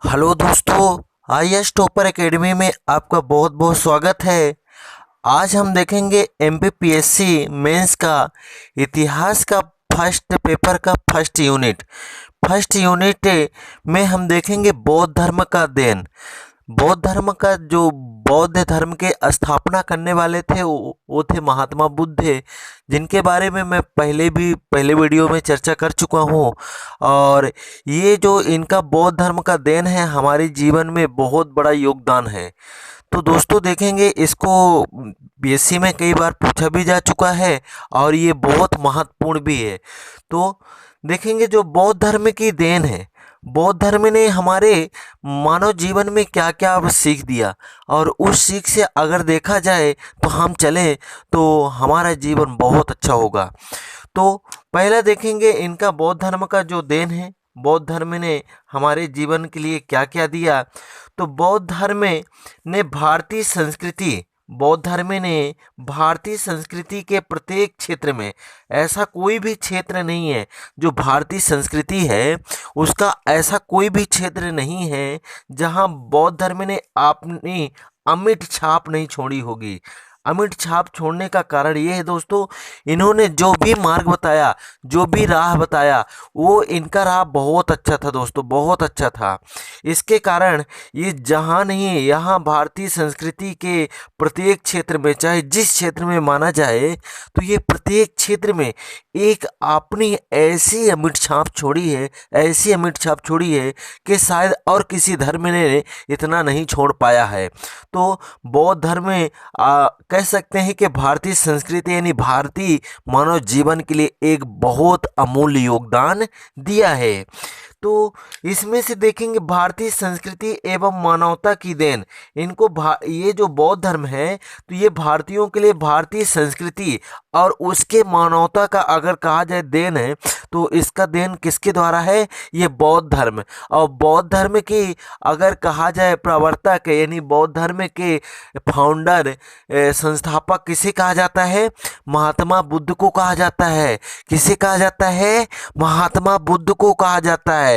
Hello दोस्तों, IAS topper academy में आपका बहुत बहुत स्वागत है। आज हम देखेंगे एमपीपीएससी मेंस का इतिहास का फर्स्ट पेपर का फर्स्ट यूनिट में हम देखेंगे बौद्ध धर्म का अध्ययन। बौद्ध धर्म का जो बौद्ध धर्म के स्थापना करने वाले थे वो थे महात्मा बुद्ध, जिनके बारे में मैं पहले वीडियो में चर्चा कर चुका हूँ। और ये जो इनका बौद्ध धर्म का देन है, हमारे जीवन में बहुत बड़ा योगदान है। तो दोस्तों देखेंगे इसको बीएससी में कई बार पूछा भी जा चुका है और ये बहुत महत्वपूर्ण भी है। तो देखेंगे जो बौद्ध धर्म की देन है, बौद्ध धर्म ने हमारे मानव जीवन में क्या क्या सीख दिया, और उस सीख से अगर देखा जाए तो हम चलें तो हमारा जीवन बहुत अच्छा होगा। तो पहला देखेंगे इनका बौद्ध धर्म का जो देन है, बौद्ध धर्म ने हमारे जीवन के लिए क्या क्या दिया। तो बौद्ध धर्म ने भारतीय संस्कृति के प्रत्येक क्षेत्र में, ऐसा कोई भी क्षेत्र नहीं है जो भारतीय संस्कृति है उसका ऐसा कोई भी क्षेत्र नहीं है जहां बौद्ध धर्म ने अपनी अमिट छाप नहीं छोड़ी होगी। अमिट छाप छोड़ने का कारण ये है दोस्तों, इन्होंने जो भी मार्ग बताया, जो भी राह बताया, वो इनका राह बहुत अच्छा था दोस्तों, बहुत अच्छा था। इसके कारण ये जहाँ नहीं यहाँ भारतीय संस्कृति के प्रत्येक क्षेत्र में, चाहे जिस क्षेत्र में माना जाए, तो ये प्रत्येक क्षेत्र में एक अपनी ऐसी अमिट छाप छोड़ी है, ऐसी अमिट छाप छोड़ी है कि शायद और किसी धर्म ने इतना नहीं छोड़ पाया है। तो बौद्ध धर्म में कह सकते हैं कि भारतीय संस्कृति यानी भारतीय मानव जीवन के लिए एक बहुत अमूल्य योगदान दिया है। तो इसमें से देखेंगे भारतीय संस्कृति एवं मानवता की देन, ये जो बौद्ध धर्म है तो ये भारतीयों के लिए भारतीय संस्कृति और उसके मानवता का अगर कहा जाए देन है, तो इसका देन किसके द्वारा है? ये बौद्ध धर्म। और बौद्ध धर्म की अगर कहा जाए प्रवर्तक यानी बौद्ध धर्म के फाउंडर, संस्थापक किसे कहा जाता है? महात्मा बुद्ध को कहा जाता है। किसे कहा जाता है? महात्मा बुद्ध को कहा जाता है।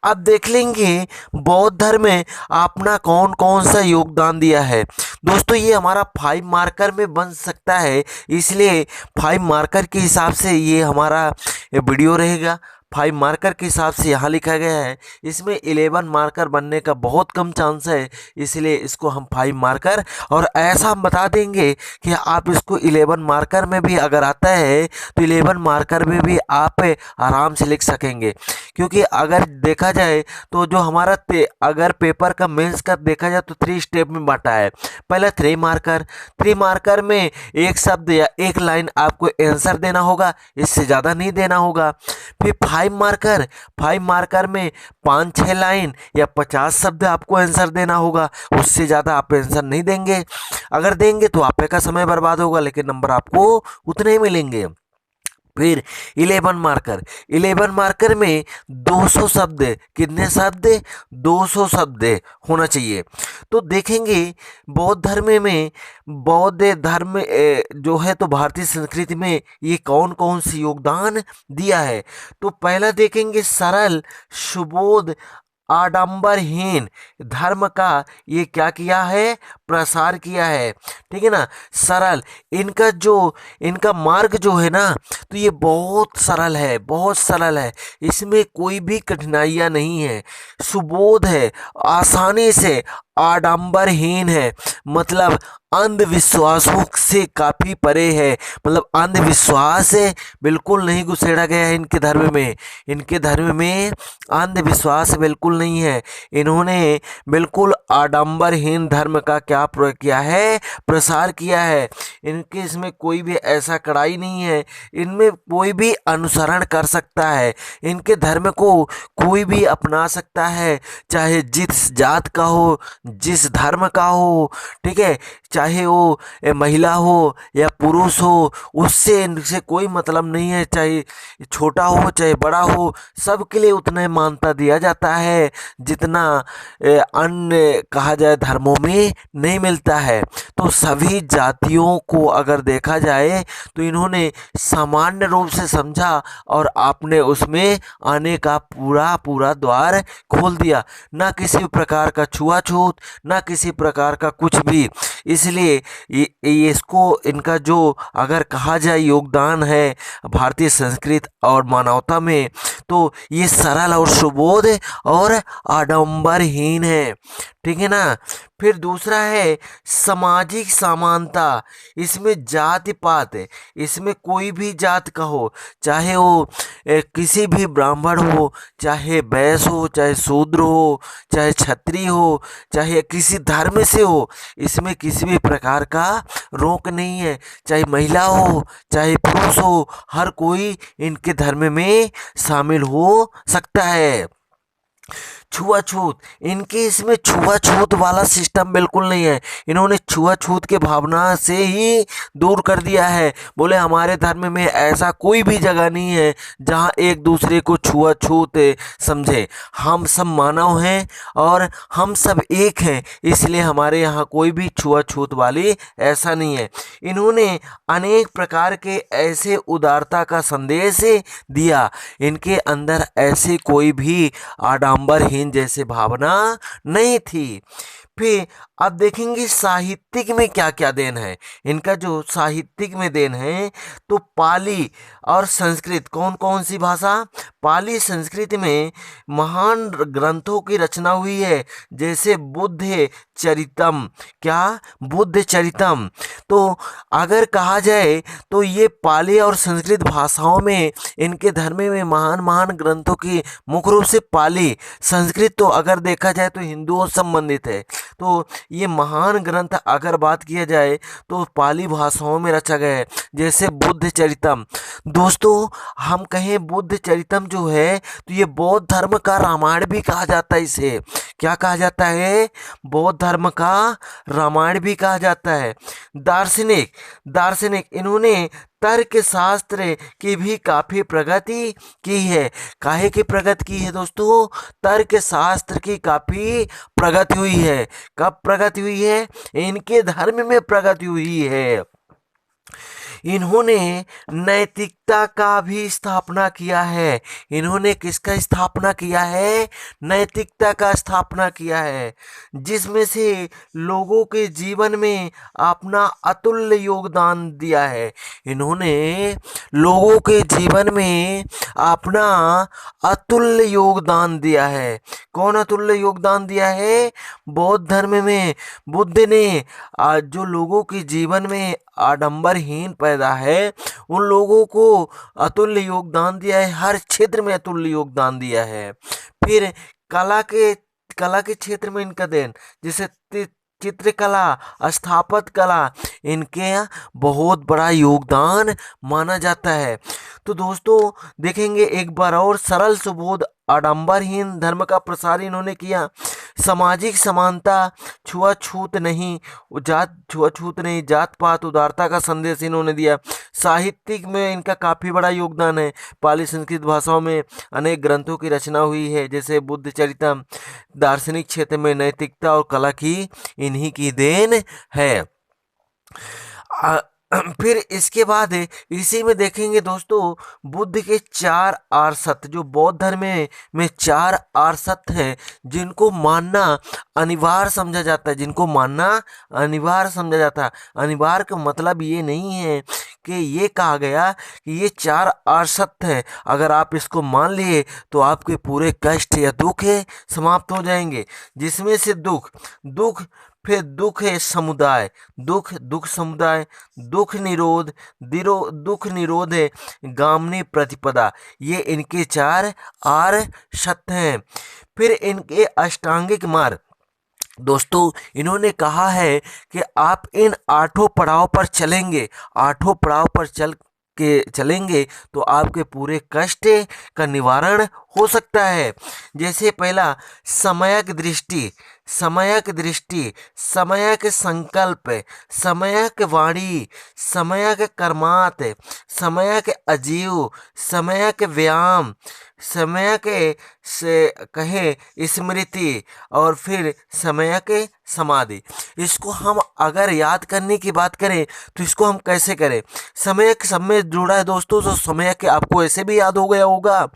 अब देख लेंगे बौद्ध धर्म में अपना कौन कौन सा योगदान दिया है। दोस्तों ये हमारा 5 मार्कर में बन सकता है, इसलिए 5 मार्कर के हिसाब से ये हमारा वीडियो रहेगा। 5 मार्कर के हिसाब से यहाँ लिखा गया है, इसमें 11 मार्कर बनने का बहुत कम चांस है, इसलिए इसको हम 5 मार्कर, और ऐसा हम बता देंगे कि आप इसको 11 मार्कर में भी अगर आता है तो 11 मार्कर में भी आप आराम से लिख सकेंगे। क्योंकि अगर देखा जाए तो जो हमारा अगर पेपर का मेंस का देखा जाए तो 3 स्टेप में बांटा है। पहला 3 मार्कर में एक शब्द या एक लाइन आपको आंसर देना होगा, इससे ज़्यादा नहीं देना होगा। फिर 5 मार्कर में 5-6 लाइन या 50 शब्द आपको आंसर देना होगा, उससे ज़्यादा आप आंसर नहीं देंगे। अगर देंगे तो आपका समय बर्बाद होगा, लेकिन नंबर आपको उतने ही मिलेंगे। फिर 11 मार्कर में 200 शब्द, कितने शब्द? 200 शब्द होना चाहिए। तो देखेंगे बौद्ध धर्म में, बौद्ध धर्म जो है तो भारतीय संस्कृति में ये कौन कौन सी योगदान दिया है। तो पहला देखेंगे सरल, सुबोध, आडंबरहीन धर्म का ये क्या किया है? प्रसार किया है। ठीक है ना? सरल, इनका मार्ग जो है ना, तो ये बहुत सरल है, बहुत सरल है, इसमें कोई भी कठिनाइयाँ नहीं है। सुबोध है, आसानी से, आडंबरहीन है, मतलब अंधविश्वासों से काफी परे है, मतलब अंधविश्वास है बिल्कुल नहीं घुसेड़ा गया है इनके धर्म में। इनके धर्म में अंधविश्वास बिल्कुल नहीं है। इन्होंने बिल्कुल आडंबरहीन धर्म का क्या प्रयोग किया है? प्रसार किया है। इनके इसमें कोई भी ऐसा कड़ाई नहीं है, इनमें कोई भी अनुसरण कर सकता है, इनके धर्म को कोई भी अपना सकता है, चाहे जिस जात का हो, जिस धर्म का हो। ठीक है? चाहे वो महिला हो या पुरुष हो, उससे इनसे कोई मतलब नहीं है, चाहे छोटा हो चाहे बड़ा हो, सबके लिए उतना ही मान्यता दिया जाता है जितना अन्य कहा जाए धर्मों में नहीं नहीं मिलता है। तो सभी जातियों को अगर देखा जाए तो इन्होंने सामान्य रूप से समझा और आपने उसमें आने का पूरा पूरा द्वार खोल दिया, ना किसी प्रकार का छुआछूत, ना किसी प्रकार का कुछ भी। इसलिए इसको इनका जो अगर कहा जाए योगदान है भारतीय संस्कृत और मानवता में, तो ये सरल और सुबोध और आडंबरहीन है। ठीक है ना। फिर दूसरा है सामाजिक समानता। इसमें जाति पात है, इसमें कोई भी जात का हो, चाहे वो किसी भी ब्राह्मण हो, चाहे वैश्य हो, चाहे शूद्र हो, चाहे क्षत्रिय हो, चाहे किसी धर्म से हो, इसमें किसी भी प्रकार का रोक नहीं है। चाहे महिला हो, चाहे पुरुष हो, हर कोई इनके धर्म में शामिल हो सकता है। छुआछूत, इनके इसमें छुआछूत वाला सिस्टम बिल्कुल नहीं है। इन्होंने छुआछूत के भावना से ही दूर कर दिया है। बोले हमारे धर्म में ऐसा कोई भी जगह नहीं है जहाँ एक दूसरे को छुआछूत समझे। हम सब मानव हैं और हम सब एक हैं, इसलिए हमारे यहाँ कोई भी छुआछूत वाली ऐसा नहीं है। इन्होंने अनेक प्रकार के ऐसे उदारता का संदेश दिया। इनके अंदर ऐसे कोई भी आडंबरहीन जैसे भावना नहीं थी। फिर अब देखेंगे साहित्यिक में क्या क्या देन है इनका। जो साहित्यिक में देन है तो पाली और संस्कृत, कौन कौन सी भाषा, पाली संस्कृत में महान ग्रंथों की रचना हुई है, जैसे बुद्ध चरितम। क्या? बुद्ध चरितम। तो अगर कहा जाए तो ये पाली और संस्कृत भाषाओं में इनके धर्म में महान महान ग्रंथों की मुख्य रूप से पाली, संस्कृत तो अगर देखा जाए तो हिंदुओं से संबंधित है। तो ये महान ग्रंथ अगर बात किया जाए तो पाली भाषाओं में रचा गया है, जैसे बुद्ध चरितम। दोस्तों हम कहें बुद्ध चरितम जो है तो ये बौद्ध धर्म का रामायण भी कहा जाता है। इसे क्या कहा जाता है? बौद्ध धर्म का रामायण भी कहा जाता है। दार्शनिक, दार्शनिक इन्होंने तर्क शास्त्र की भी काफी प्रगति की है। काहे की प्रगति की है दोस्तों? तर्क शास्त्र की काफी प्रगति हुई है। कब प्रगति हुई है? इनके धर्म में प्रगति हुई है। इन्होंने नैतिकता का भी स्थापना किया है। इन्होंने किसका स्थापना किया है? नैतिकता का स्थापना किया है, जिसमें से लोगों के जीवन में अपना अतुल्य योगदान दिया है। इन्होंने लोगों के जीवन में अपना अतुल्य योगदान दिया है। कौन अतुल्य योगदान दिया है? बौद्ध धर्म में बुद्ध ने जो लोगों के जीवन में आडंबरहीन पैदा है, उन लोगों को अतुल्य योगदान दिया है, हर क्षेत्र में अतुल्य योगदान दिया है। फिर कला के क्षेत्र में इनका देन, जैसे चित्रकला, स्थापत्य कला, इनके बहुत बड़ा योगदान माना जाता है। तो दोस्तों देखेंगे एक बार और, सरल सुबोध आडंबरहीन धर्म का प्रसार इन्होंने किया। सामाजिक समानता, छुआछूत नहीं, छुआछूत नहीं, जात पात उदारता का संदेश इन्होंने दिया। साहित्यिक में इनका काफ़ी बड़ा योगदान है। पाली संस्कृत भाषाओं में अनेक ग्रंथों की रचना हुई है, जैसे बुद्ध चरितम। दार्शनिक क्षेत्र में नैतिकता और कला की इन्हीं की देन है। फिर इसके बाद इसी में देखेंगे दोस्तों बुद्ध के 4 आर्षत, जो बौद्ध धर्म में 4 आर्षत हैं जिनको मानना अनिवार्य समझा जाता है, जिनको मानना अनिवार्य समझा जाता है। अनिवार्य का मतलब ये नहीं है कि ये कहा गया कि ये 4 आर्षत हैं, अगर आप इसको मान लिए तो आपके पूरे कष्ट या दुख समाप्त हो जाएंगे। जिसमें से दुख, फिर दुख है समुदाय, दुख समुदाय, दुख निरोध है गामनी प्रतिपदा। ये इनके 4 आर्षत हैं। फिर इनके अष्टांगिक मार्ग, दोस्तों इन्होंने कहा है कि आप इन 8 पड़ाव पर चलेंगे, 8 पड़ाव पर चलेंगे तो आपके पूरे कष्ट का निवारण हो सकता है। जैसे पहला समयक दृष्टि, समयक दृष्टि, समयक संकल्प, समयक वाणी, समयक कर्मात, समयक अजीव, समयक व्यायाम, समयक से कहे स्मृति, और फिर समयक समाधि। इसको हम अगर याद करने की बात करें तो इसको हम कैसे करें? समय के सब में जुड़ा है दोस्तों, तो समय के आपको ऐसे भी याद हो गया होगा।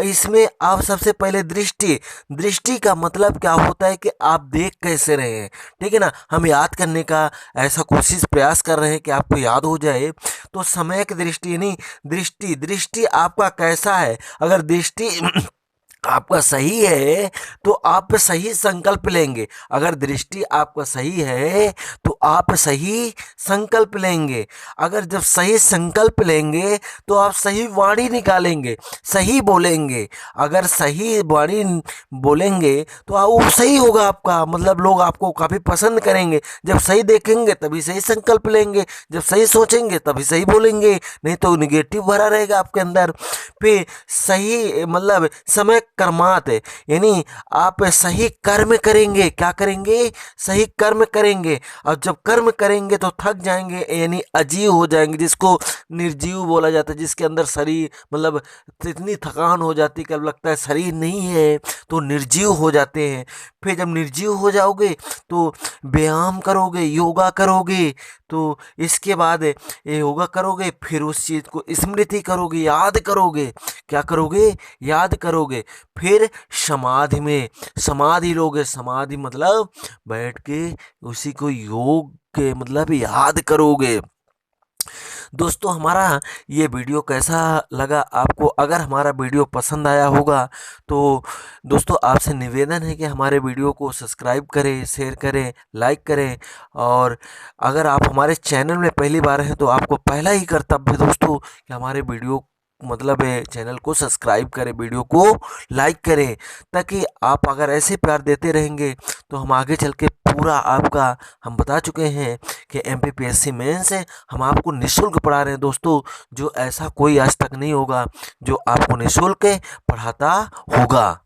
इसमें आप सबसे पहले दृष्टि, दृष्टि का मतलब क्या होता है कि आप देख कैसे रहे हैं, ठीक है ना। हम याद करने का ऐसा कोशिश प्रयास कर रहे हैं कि आपको याद हो जाए। तो समय की दृष्टि यानी दृष्टि, दृष्टि आपका कैसा है? अगर दृष्टि आपका सही है तो आप सही संकल्प लेंगे। अगर दृष्टि आपका सही है तो आप सही संकल्प लेंगे। अगर जब सही संकल्प लेंगे तो आप सही वाणी निकालेंगे, सही बोलेंगे। अगर सही वाणी बोलेंगे तो वो सही होगा आपका, मतलब लोग आपको काफ़ी पसंद करेंगे। जब सही देखेंगे तभी सही संकल्प लेंगे, जब सही सोचेंगे तभी सही बोलेंगे, नहीं तो निगेटिव भरा रहेगा आपके अंदर। फिर सही मतलब समय कर्मात है, यानी आप सही कर्म करेंगे। क्या करेंगे? सही कर्म करेंगे। और जब कर्म करेंगे तो थक जाएंगे, यानी अजीव हो जाएंगे, जिसको निर्जीव बोला जाता है, जिसके अंदर शरीर मतलब इतनी थकान हो जाती है कि अब लगता है शरीर नहीं है, तो निर्जीव हो जाते हैं। फिर जब निर्जीव हो जाओगे तो व्यायाम करोगे, योगा करोगे। तो इसके बाद ये योगा करोगे, फिर उस चीज़ को स्मृति करोगे, याद करोगे। क्या करोगे? याद करोगे। फिर समाधि में समाधि लोगे, समाधि मतलब बैठ के उसी को योग के मतलब याद करोगे। दोस्तों हमारा ये वीडियो कैसा लगा आपको? अगर हमारा वीडियो पसंद आया होगा तो दोस्तों आपसे निवेदन है कि हमारे वीडियो को सब्सक्राइब करें, शेयर करें, लाइक करें। और अगर आप हमारे चैनल में पहली बार हैं तो आपको पहला ही कर्तव्य दोस्तों कि हमारे वीडियो मतलब चैनल को सब्सक्राइब करें, वीडियो को लाइक करें, ताकि आप अगर ऐसे प्यार देते रहेंगे तो हम आगे चल के पूरा आपका, हम बता चुके हैं कि MPPSC मेंस है, हम आपको निःशुल्क पढ़ा रहे हैं दोस्तों। जो ऐसा कोई आज तक नहीं होगा जो आपको निःशुल्क पढ़ाता होगा।